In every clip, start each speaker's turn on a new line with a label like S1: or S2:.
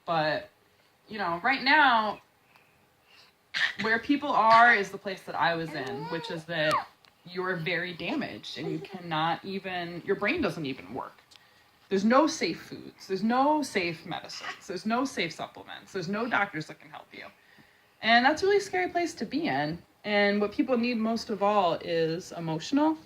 S1: But, you know, right now, where people are is the place that I was in, which is that you're very damaged and you cannot even, your brain doesn't even work. There's no safe foods. There's no safe medicines. There's no safe supplements. There's no doctors that can help you. And that's a really scary place to be in. And what people need most of all is emotional.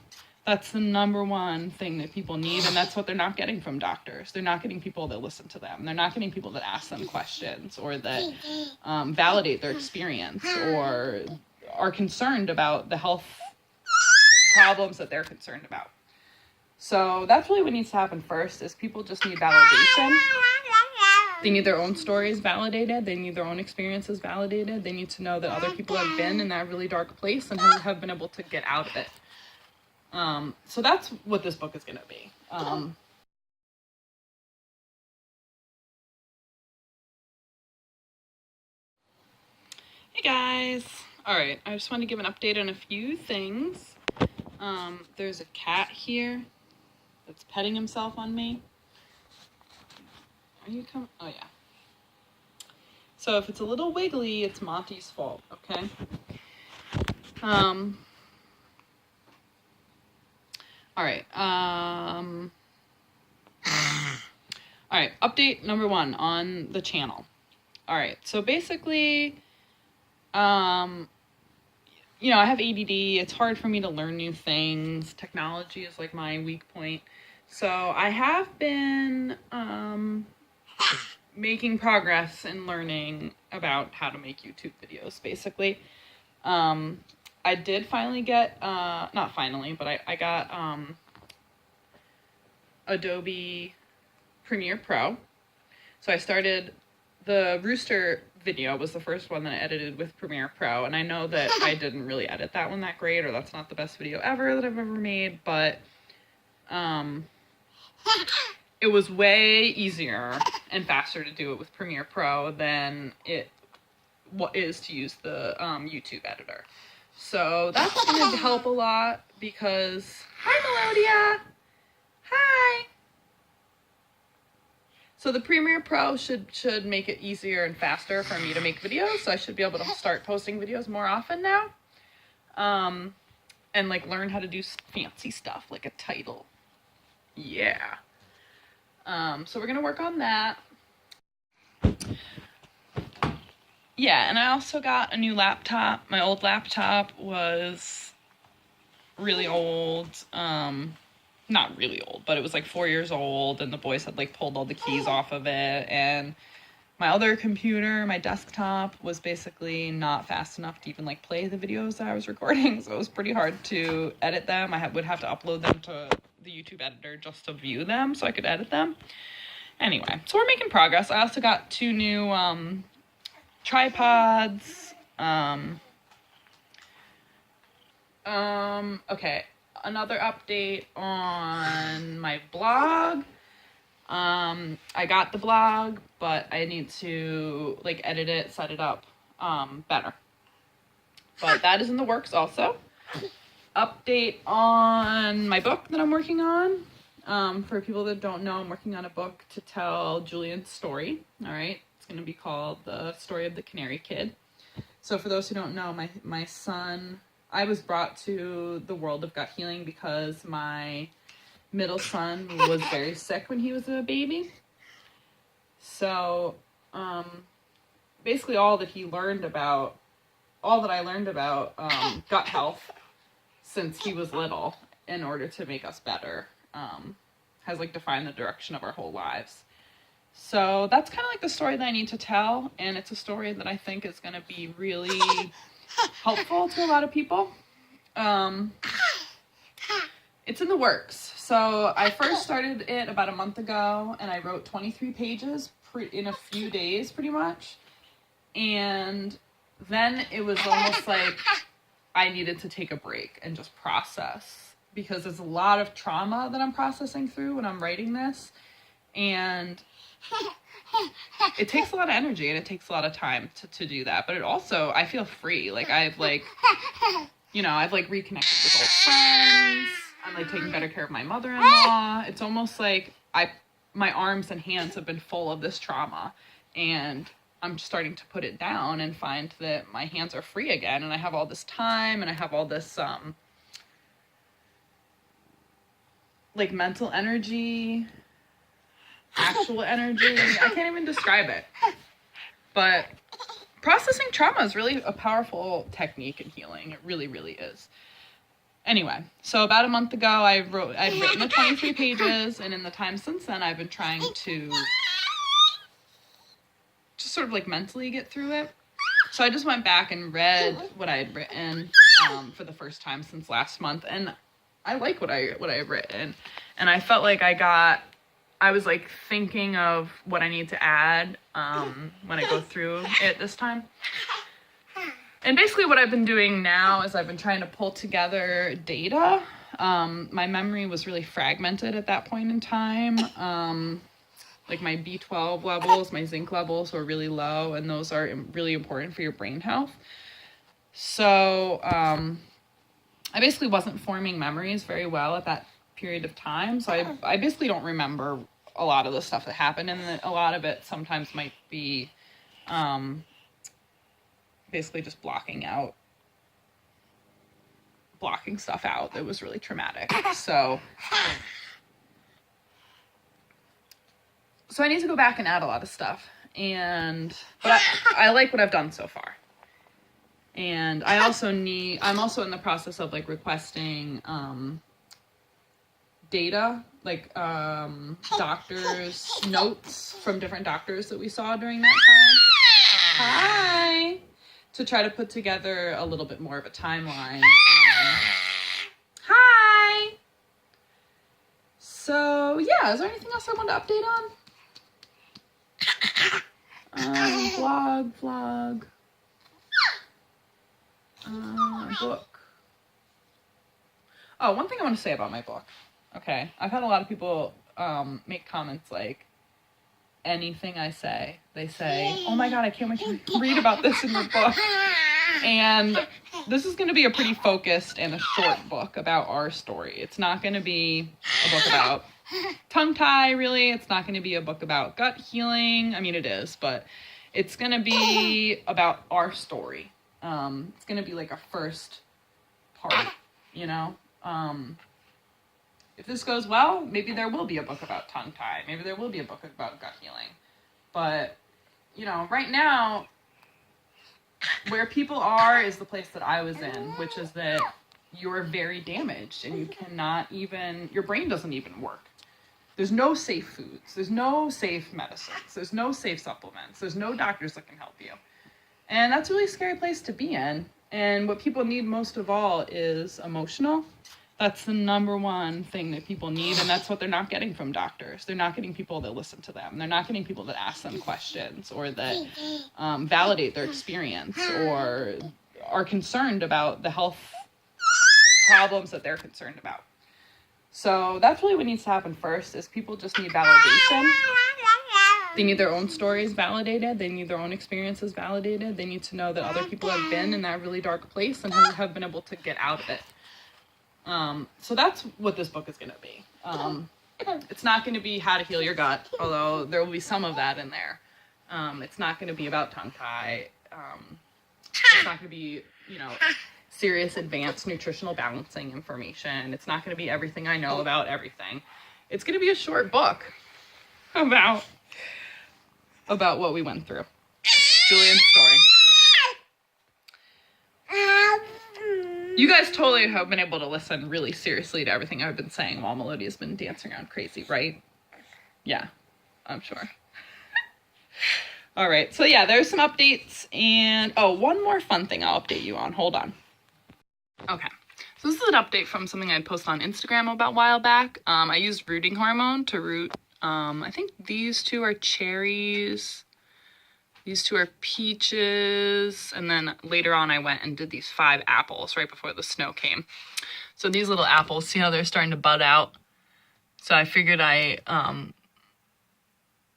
S1: That's the number one thing that people need, and that's what they're not getting from doctors. They're not getting people that listen to them. They're not getting people that ask them questions or that validate their experience or are concerned about the health problems that they're concerned about. So that's really what needs to happen first, is people just need validation. They need their own stories validated. They need their own experiences validated. They need to know that other people have been in that really dark place and have been able to get out of it. So that's what this book is going to be. Hey guys. All right. I just want to give an update on a few things. There's a cat here that's petting himself on me. Are you coming? Oh yeah. So if it's a little wiggly, it's Monty's fault. Okay. All right. All right. Update number 1 on the channel. All right. So basically, you know, I have ADD. It's hard for me to learn new things. Technology is like my weak point. So I have been making progress in learning about how to make YouTube videos, basically. I did finally get, not finally, but I got Adobe Premiere Pro. So I started, the Rooster video was the first one that I edited with Premiere Pro, and I know that I didn't really edit that one that great, or that's not the best video ever that I've ever made, but it was way easier and faster to do it with Premiere Pro than what is to use the YouTube editor. So that's going to help a lot because, hi Melodia, hi. So the Premiere Pro should make it easier and faster for me to make videos. So I should be able to start posting videos more often now. And like learn how to do fancy stuff like a title. Yeah. So we're going to work on that. Yeah, and I also got a new laptop. My old laptop was really old. Not really old, but it was like 4 years old, and the boys had like pulled all the keys off of it. And my other computer, my desktop, was basically not fast enough to even like play the videos that I was recording. So it was pretty hard to edit them. I would have to upload them to the YouTube editor just to view them so I could edit them. Anyway, so we're making progress. I also got 2 new tripods. Okay, another update on my blog. I got the blog, but I need to like edit it, set it up better. But that is in the works also. Update on my book that I'm working on. For people that don't know, I'm working on a book to tell Julian's story. All right. It's going to be called The Story of the Canary Kid. So for those who don't know, my son, I was brought to the world of gut healing because my middle son was very sick when he was a baby. So, basically all that I learned about gut health since he was little in order to make us better, has like defined the direction of our whole lives. So that's kind of like the story that I need to tell, and it's a story that I think is going to be really helpful to a lot of people. It's in the works. So I first started it about a month ago, and I wrote 23 pages in a few days, pretty much. And then it was almost like I needed to take a break and just process, because there's a lot of trauma that I'm processing through when I'm writing this. And it takes a lot of energy and it takes a lot of time to do that. But it also, I feel free. Like I've reconnected with old friends. I'm like taking better care of my mother-in-law. It's almost like my arms and hands have been full of this trauma, And I'm starting to put it down and find that my hands are free again, and I have all this time, and I have all this like mental energy, actual energy. I can't even describe it. But processing trauma is really a powerful technique in healing. It really, really is. Anyway, so about a month ago, I'd written the 23 pages, and in the time since then, I've been trying to just sort of like mentally get through it. So I just went back and read what I had written for the first time since last month, and I like what I had written, and I felt like I was like thinking of what I need to add when I go through it this time. And basically what I've been doing now is I've been trying to pull together data. My memory was really fragmented at that point in time. Like my B12 levels, my zinc levels were really low, and those are really important for your brain health. So I basically wasn't forming memories very well at that period of time. So I basically don't remember a lot of the stuff that happened, and a lot of it sometimes might be basically just blocking stuff out that was really traumatic. So I need to go back and add a lot of stuff, but I like what I've done so far. And I'm also in the process of like requesting data, like doctors' notes from different doctors that we saw during that time. Hi! To try to put together a little bit more of a timeline. Hi! So yeah, is there anything else I want to update on? Vlog. Book. Oh, one thing I want to say about my book. Okay, I've had a lot of people make comments like, anything I say, they say, oh my god, I can't wait to read about this in your book. And this is going to be a pretty focused and a short book about our story. It's not going to be a book about tongue tie, really. It's not going to be a book about gut healing. I mean, it is, but it's going to be about our story. It's going to be like a first part, you know? If this goes well, maybe there will be a book about tongue tie. Maybe there will be a book about gut healing. But, you know, right now, where people are is the place that I was in, which is that you're very damaged and you cannot even, your brain doesn't even work. There's no safe foods. There's no safe medicines. There's no safe supplements. There's no doctors that can help you. And that's a really scary place to be in. And what people need most of all is emotional. That's the number one thing that people need, and that's what they're not getting from doctors. They're not getting people that listen to them. They're not getting people that ask them questions or that validate their experience or are concerned about the health problems that they're concerned about. So that's really what needs to happen first, is people just need validation. They need their own stories validated. They need their own experiences validated. They need to know that other people have been in that really dark place and have been able to get out of it. So that's what this book is going to be. It's not going to be how to heal your gut, although there will be some of that in there. It's not going to be about tongue tie. It's not going to be, serious advanced nutritional balancing information. It's not going to be everything I know about everything. It's going to be a short book about what we went through. Julian's story. You guys totally have been able to listen really seriously to everything I've been saying while Melodia's been dancing around crazy, right? Yeah, I'm sure. All right, so yeah, there's some updates, and one more fun thing I'll update you on. Hold on. Okay, so this is an update from something I posted on Instagram about a while back. I used rooting hormone to root, I think these two are cherries. These two are peaches, and then later on I went and did these 5 apples right before the snow came. So these little apples, see how they're starting to bud out? So I figured I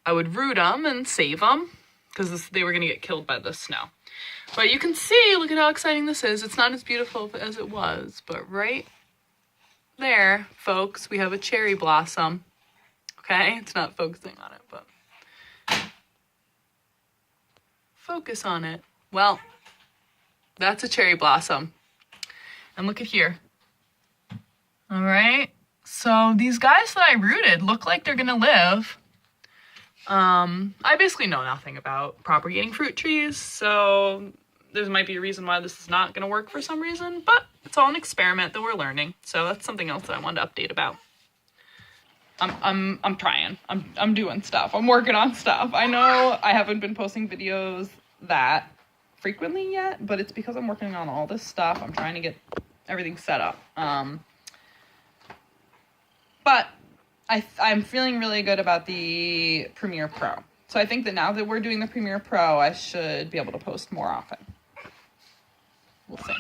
S1: would root them and save them because they were going to get killed by the snow. But you can see, look at how exciting this is. It's not as beautiful as it was, but right there, folks, we have a cherry blossom. Okay, it's not focusing on it, but focus on it. Well, that's a cherry blossom. And look at here. All right. So these guys that I rooted look like they're gonna live. I basically know nothing about propagating fruit trees, so there might be a reason why this is not gonna work for some reason, but it's all an experiment that we're learning. So that's something else that I wanted to update about. I'm trying. I'm doing stuff. I'm working on stuff. I know I haven't been posting videos that frequently yet, but it's because I'm working on all this stuff. I'm trying to get everything set up. But I'm feeling really good about the Premiere Pro. So I think that now that we're doing the Premiere Pro, I should be able to post more often. We'll see.